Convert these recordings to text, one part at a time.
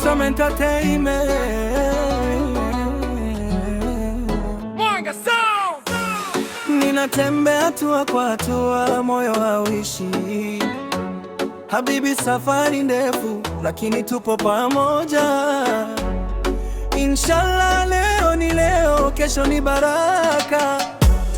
Juice Entertainment. Mwanga Sound. Ninatembea hatua kwa hatua, moyo hauishi. Habibi, safari ndefu, lakini tupo pamoja. Inshallah, leo ni leo, kesho ni baraka.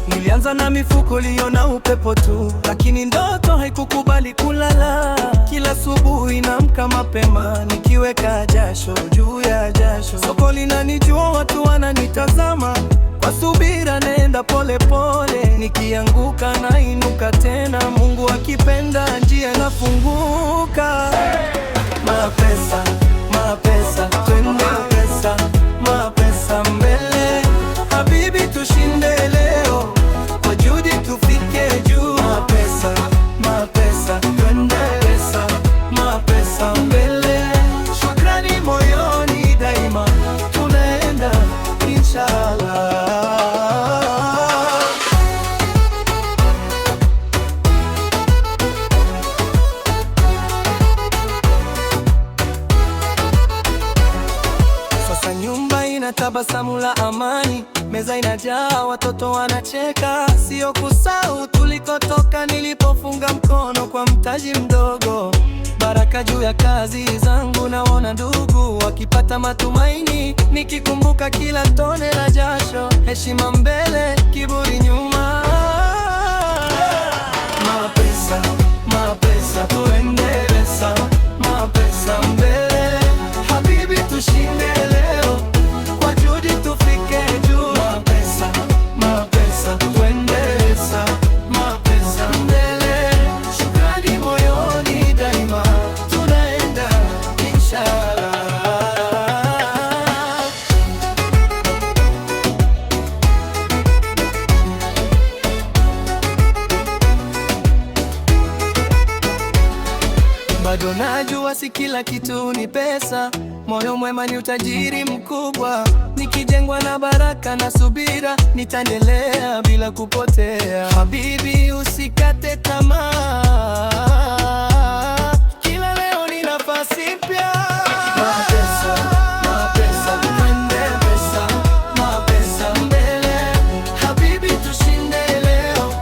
Nilianza na mifuko liona upepo tu, lakini ndoto haikukubali kulala. Kila asubuhi naamka mapema, nikiweka jasho juu ya jasho. Soko linanijua, watu wananitazama. Kwa subira naenda pole pole, nikianguka nainuka tena. Mungu akipenda njia inafunguka. Mapesa, mapesa, twende pesa, mapesa mbele. Habibi, tushinde leo, kwa juhudi tufike juu. Mapesa, mapesa, twende pesa, mapesa mbele. Shukrani moyoni daima, tunaenda inshallah. Sasa nyumba ina tabasamu la amani, meza inajaa, watoto wanacheka. Sio kusahau tulikotoka, nilipofunga mkono kwa mtaji mdogo. Baraka juu ya kazi zangu, naona ndugu wakipata matumaini. Nikikumbuka kila tone la jasho, heshima mbele, kiburi nyuma. Mapesa, mapesa, tuendeleza, mapesa mbele. Habibi, tushinde leo, kwa juhudi tufike juu. Mapesa, mapesa, tuendeleza, mapesa mbele. Shukrani moyoni daima, tunaenda inshallah. Bado najua si kila kitu ni pesa, moyo mwema ni utajiri mkubwa. Nikijengwa na baraka na subira, nitaendelea bila kupotea. Habibi, usikate tamaa, kila leo ni nafasi mpya. Mapesa, mapesa, twende pesa, mapesa mbele. Habibi, tushinde leo,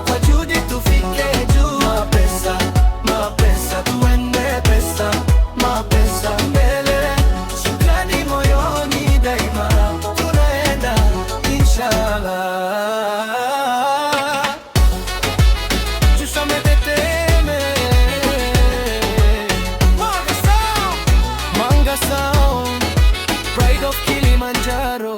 kwa juhudi tufike juu. Mapesa, mapesa, twende pesa, mapesa mbele. Shukrani moyoni daima, tunaenda inshallah. Juice Entertainment. Mwanga Sound, Pride of Kilimanjaro.